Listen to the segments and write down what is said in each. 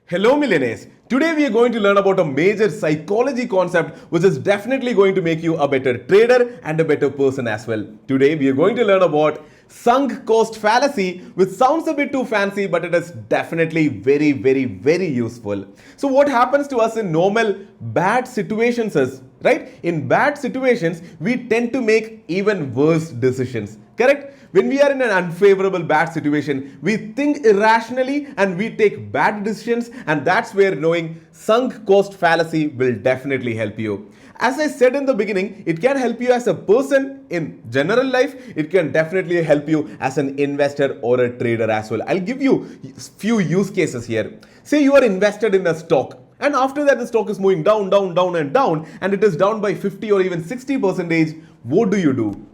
Hello millionaires. Today we are going to learn about a major psychology concept which is definitely going to make you a better trader and a better person as well. Today we are going to learn about sunk cost fallacy, which sounds a bit too fancy, but it is definitely very useful. So what happens to us in normal bad situations is, right? In bad situations, we tend to make even worse decisions. Correct? When we are in an unfavorable bad situation, we think irrationally and we take bad decisions, and that's where knowing sunk cost fallacy will definitely help you. As I said in the beginning, it can help you as a person in general life. It can definitely help you as an investor or a trader as well. I'll give you few use cases here. Say you are invested in a stock, and after that the stock is moving down, and it is down by 50 or even 60%. What do?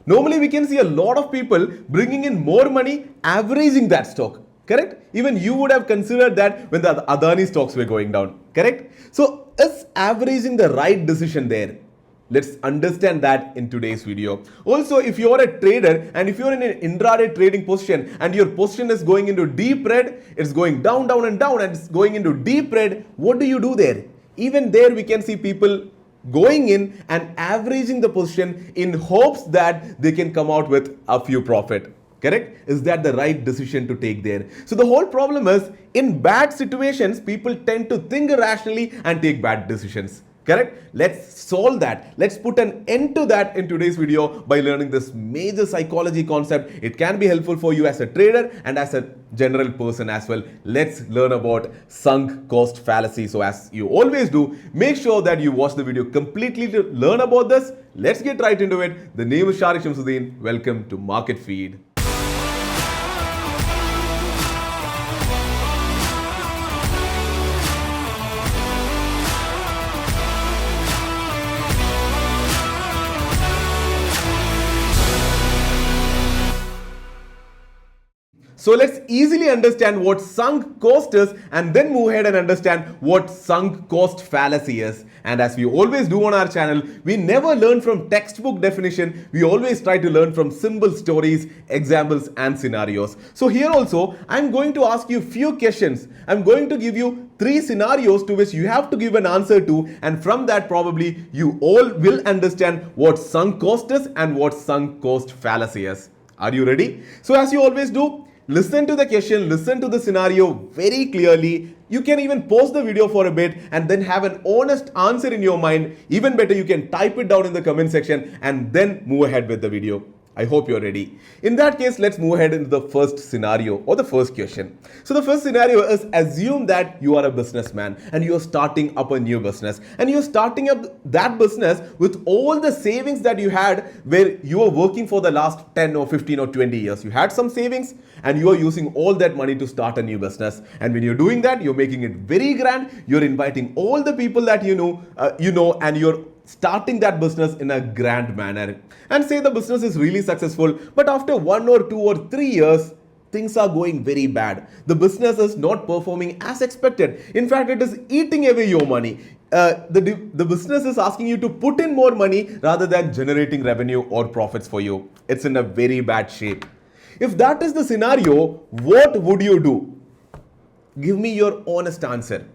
Normally, we can see a lot of people bringing in more money, averaging that stock. Correct? Even you would have considered that when the Adani stocks were going down. Correct? So, is averaging the right decision there? Let's understand that in today's video. Also, if you're a trader and if you're in an intraday trading position and your position is going into deep red, it's going down, and it's going into deep red, what do you do there? Even there, we can see people going in and averaging the position in hopes that they can come out with a few profit. Correct? Is that the right decision to take there? So the whole problem is, in bad situations, people tend to think irrationally and take bad decisions. Correct? Let's solve that. Let's put an end to that in today's video by learning this major psychology concept. It can be helpful for you as a trader and as a general person as well. Let's learn about sunk cost fallacy. So as you always do, make sure that you watch the video completely to learn about this. Let's get right into it. The name is Shariq Shamsuddin. Welcome to Market Feed. So let's easily understand what sunk cost is and then move ahead and understand what sunk cost fallacy is. And as we always do on our channel, we never learn from textbook definition. We always try to learn from simple stories, examples and scenarios. So here also, I'm going to ask you few questions. I'm going to give you 3 scenarios to which you have to give an answer to, and from that probably you all will understand what sunk cost is and what sunk cost fallacy is. Are you ready? So as you always do, listen to the question, listen to the scenario very clearly. You can even pause the video for a bit and then have an honest answer in your mind. Even better, you can type it down in the comment section and then move ahead with the video. I hope you're ready. In that case, let's move ahead into the first scenario or the first question. So the first scenario is, assume that you are a businessman and you're starting up a new business, and you're starting up that business with all the savings that you had where you were working for the last 10 or 15 or 20 years. You had some savings and you are using all that money to start a new business. And when you're doing that, you're making it very grand. You're inviting all the people that you know, and you're starting that business in a grand manner. And say the business is really successful, but after 1 or 2 or 3 years, things are going very bad. The business is not performing as expected. In fact, it is eating away your money. The business is asking you to put in more money rather than generating revenue or profits for you. It's in a very bad shape. If that is the scenario, what would you do? Give me your honest answer.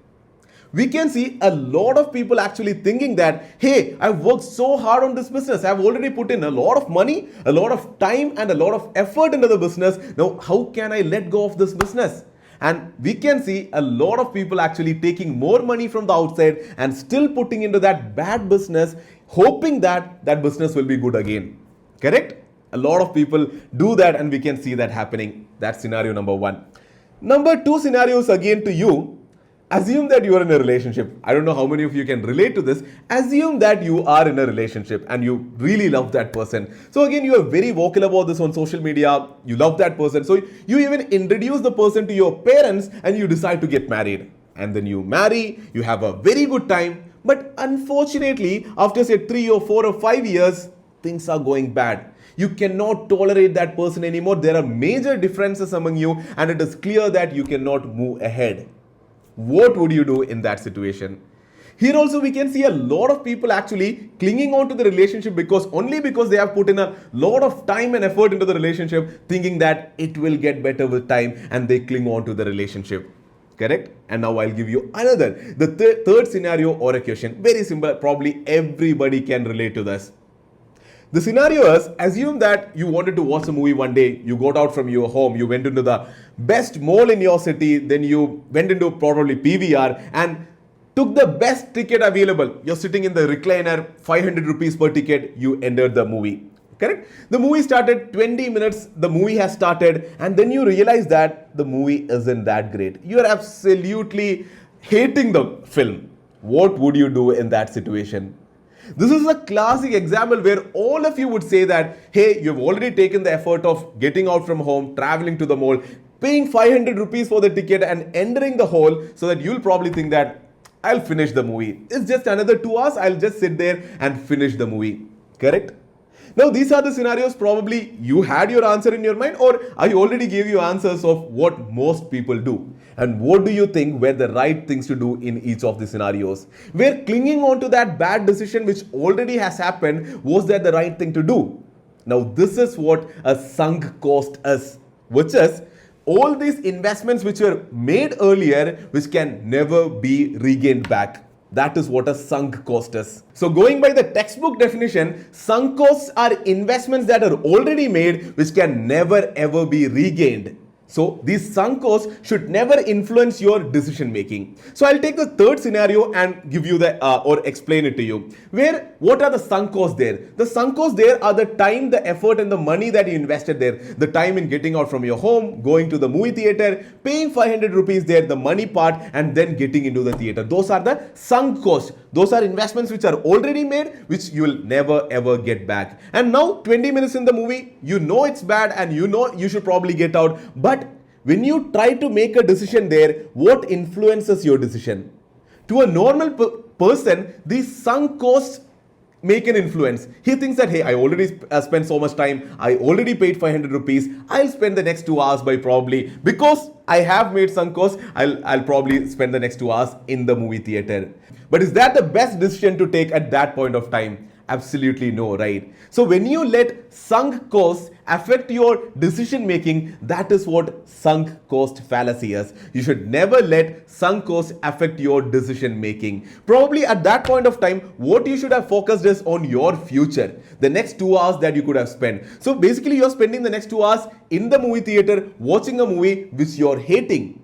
We can see a lot of people actually thinking that, hey, I've worked so hard on this business. I've already put in a lot of money, a lot of time and a lot of effort into the business. Now, how can I let go of this business? And we can see a lot of people actually taking more money from the outside and still putting into that bad business, hoping that that business will be good again. Correct? A lot of people do that and we can see that happening. That's scenario number 1. Number 2 scenarios again to you. Assume that you are in a relationship. I don't know how many of you can relate to this. Assume that you are in a relationship and you really love that person. So again, you are very vocal about this on social media. You love that person. So you even introduce the person to your parents and you decide to get married. And then you marry, you have a very good time. But unfortunately, after say 3 or 4 or 5 years, things are going bad. You cannot tolerate that person anymore. There are major differences among you and it is clear that you cannot move ahead. What would you do in that situation? Here also we can see a lot of people actually clinging on to the relationship because they have put in a lot of time and effort into the relationship, thinking that it will get better with time, and they cling on to the relationship. Correct? And now I'll give you another, the third scenario or a question. Very simple, probably everybody can relate to this. The scenario is, assume that you wanted to watch a movie one day, you got out from your home, you went into the best mall in your city, then you went into probably PVR and took the best ticket available. You're sitting in the recliner, 500 rupees per ticket, you entered the movie. Correct? The movie started 20 minutes, the movie has started, and then you realize that the movie isn't that great. You're absolutely hating the film. What would you do in that situation? This is a classic example where all of you would say that, hey, you've already taken the effort of getting out from home, traveling to the mall, paying 500 rupees for the ticket and entering the hall, so that you'll probably think that I'll finish the movie. It's just another 2 hours, I'll just sit there and finish the movie. Correct? Now, these are the scenarios probably you had your answer in your mind, or I already gave you answers of what most people do. And what do you think were the right things to do in each of the scenarios? Where clinging on to that bad decision which already has happened, was that the right thing to do? Now, this is what a sunk cost is, which is all these investments which were made earlier which can never be regained back. That is what a sunk cost is. So going by the textbook definition, sunk costs are investments that are already made which can never ever be regained. So these sunk costs should never influence your decision making. So I'll take the third scenario and give you the or explain it to you. Where what are the sunk costs there? The sunk costs there are the time, the effort and the money that you invested there. The time in getting out from your home, going to the movie theater, paying 500 rupees there, the money part, and then getting into the theater. Those are the sunk costs. Those are investments which are already made, which you will never ever get back. And now 20 minutes in the movie, you know it's bad and you know you should probably get out. But when you try to make a decision there, what influences your decision? To a normal person, these sunk costs make an influence. He thinks that, hey, I already spent so much time, I already paid 500 rupees, I'll spend the next 2 hours by probably, because I have made sunk costs, I'll probably spend the next 2 hours in the movie theater. But is that the best decision to take at that point of time? Absolutely no, right? So when you let sunk costs affect your decision making, that is what sunk cost fallacy is. You should never let sunk costs affect your decision making. Probably at that point of time, what you should have focused is on your future, the next 2 hours that you could have spent. So basically you're spending the next 2 hours in the movie theater watching a movie which you're hating.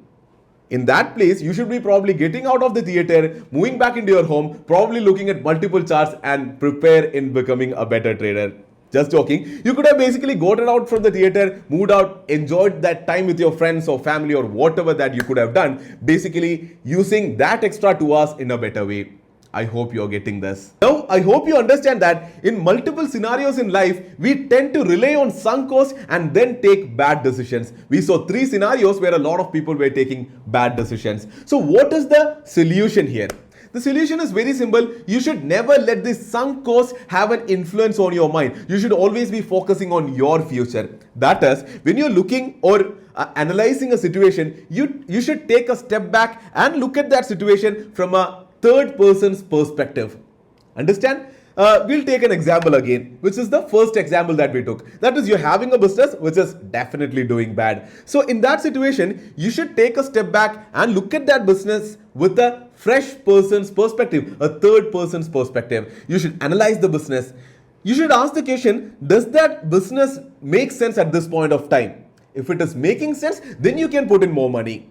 In that place, you should be probably getting out of the theater, moving back into your home, probably looking at multiple charts and prepare in becoming a better trader. Just joking. You could have basically gotten out from the theater, moved out, enjoyed that time with your friends or family or whatever that you could have done, basically using that extra 2 hours in a better way. I hope you're getting this. Now, I hope you understand that in multiple scenarios in life, we tend to rely on sunk costs and then take bad decisions. We saw 3 scenarios where a lot of people were taking bad decisions. So what is the solution here? The solution is very simple. You should never let this sunk cost have an influence on your mind. You should always be focusing on your future. That is, when you're looking or analyzing a situation, you should take a step back and look at that situation from a third person's perspective. Understand? We'll take an example again, which is the first example that we took. That is, you're having a business which is definitely doing bad. So in that situation, you should take a step back and look at that business with a fresh person's perspective, a third person's perspective. You should analyze the business. You should ask the question, does that business make sense at this point of time? If it is making sense, then you can put in more money.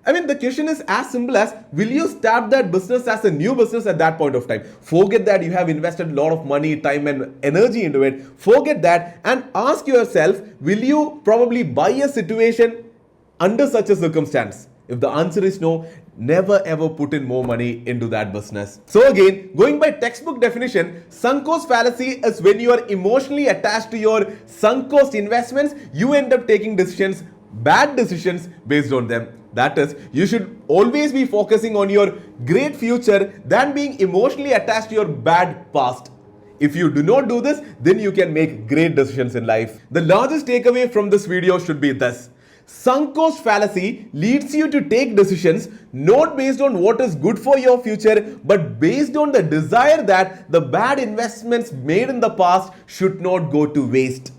I mean, the question is as simple as, will you start that business as a new business at that point of time? Forget that you have invested a lot of money, time and energy into it. Forget that and ask yourself, will you probably buy a situation under such a circumstance? If the answer is no, never ever put in more money into that business. So again, going by textbook definition, sunk cost fallacy is when you are emotionally attached to your sunk cost investments, you end up taking bad decisions based on them. That is, you should always be focusing on your great future than being emotionally attached to your bad past. If you do not do this, then you can make great decisions in life. The largest takeaway from this video should be this. Sunk cost fallacy leads you to take decisions not based on what is good for your future, but based on the desire that the bad investments made in the past should not go to waste.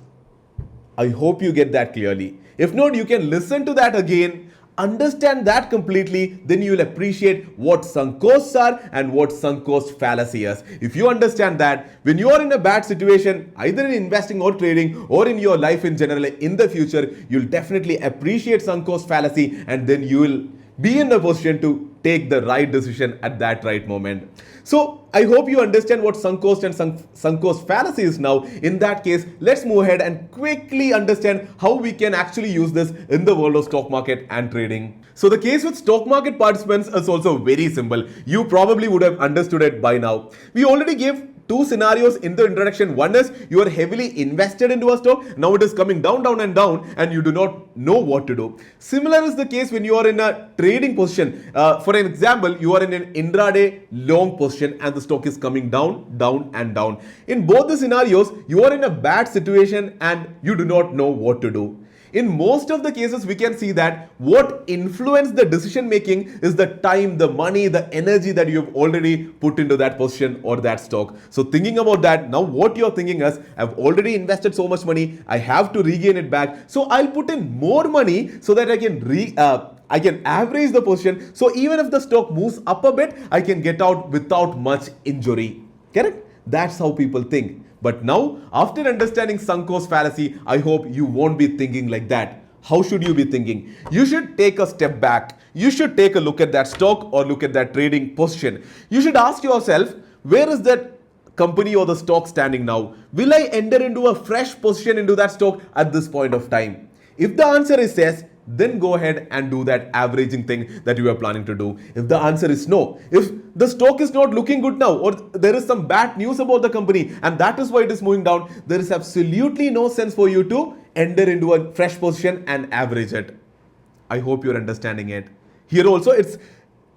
I hope you get that clearly. If not, you can listen to that again. understand that completely, then you will appreciate what sunk costs are and what sunk cost fallacy is. If you understand that, when you are in a bad situation, either in investing or trading or in your life in general in the future, you'll definitely appreciate sunk cost fallacy, and then you will be in a position to take the right decision at that right moment. So I hope you understand what sunk cost and sunk cost fallacy is now. In that case, let's move ahead and quickly understand how we can actually use this in the world of stock market and trading. So the case with stock market participants is also very simple. You probably would have understood it by now. We already gave two scenarios in the introduction. One is you are heavily invested into a stock. Now it is coming down, down and down, and you do not know what to do. Similar is the case when you are in a trading position. For an example, you are in an intraday long position and the stock is coming down, down and down. In both the scenarios, you are in a bad situation and you do not know what to do. In most of the cases, we can see that what influenced the decision making is the time, the money, the energy that you have already put into that position or that stock. So thinking about that, now what you're thinking is, I've already invested so much money, I have to regain it back. So I'll put in more money so that I can average the position. So even if the stock moves up a bit, I can get out without much injury. Correct? That's how people think. But now, after understanding sunk cost fallacy, I hope you won't be thinking like that. How should you be thinking? You should take a step back. You should take a look at that stock or look at that trading position. You should ask yourself, where is that company or the stock standing now? Will I enter into a fresh position into that stock at this point of time? If the answer is yes, then go ahead and do that averaging thing that you are planning to do. If the answer is no, if the stock is not looking good now, or there is some bad news about the company and that is why it is moving down, there is absolutely no sense for you to enter into a fresh position and average it. I hope you're understanding it. Here also, it's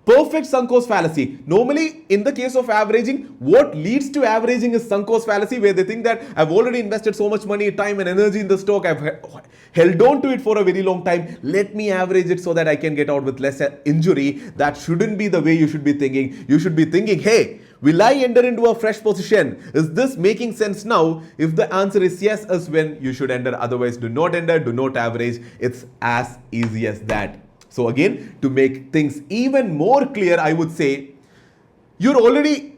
perfect sunk cost fallacy. Normally, in the case of averaging, what leads to averaging is sunk cost fallacy, where they think that I've already invested so much money, time and energy in the stock, I've held on to it for a very long time. Let me average it so that I can get out with less injury. That shouldn't be the way you should be thinking. You should be thinking, hey, will I enter into a fresh position? Is this making sense now? If the answer is yes, is when you should enter. Otherwise, do not enter, do not average. It's as easy as that. So again, to make things even more clear, I would say you have already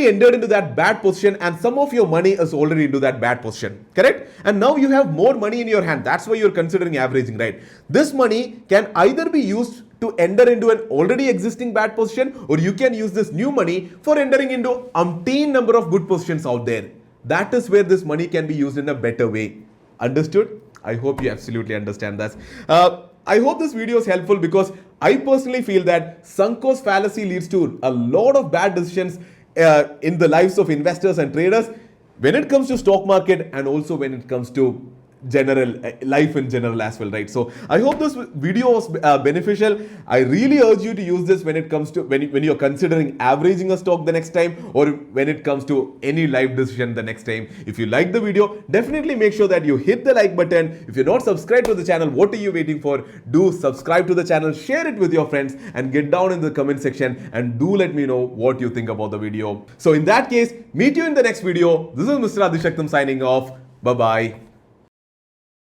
entered into that bad position and some of your money is already into that bad position, correct? And now you have more money in your hand. That's why you're considering averaging, right? This money can either be used to enter into an already existing bad position, or you can use this new money for entering into umpteen number of good positions out there. That is where this money can be used in a better way. Understood? I hope you absolutely understand this. I hope this video is helpful because I personally feel that sunk cost fallacy leads to a lot of bad decisions in the lives of investors and traders when it comes to stock market and also when it comes to general life in general as well, right? So I hope this video was beneficial. I really urge you to use this when it comes to when you're considering averaging a stock the next time, or when it comes to any life decision the next time. If you like the video, definitely make sure that you hit the like button. If you're not subscribed to the channel, what are you waiting for? Do subscribe to the channel, share it with your friends, and get down in the comment section and do let me know what you think about the video. So in that case, meet you in the next video. This is Mr. Adishaktam signing off. Bye bye.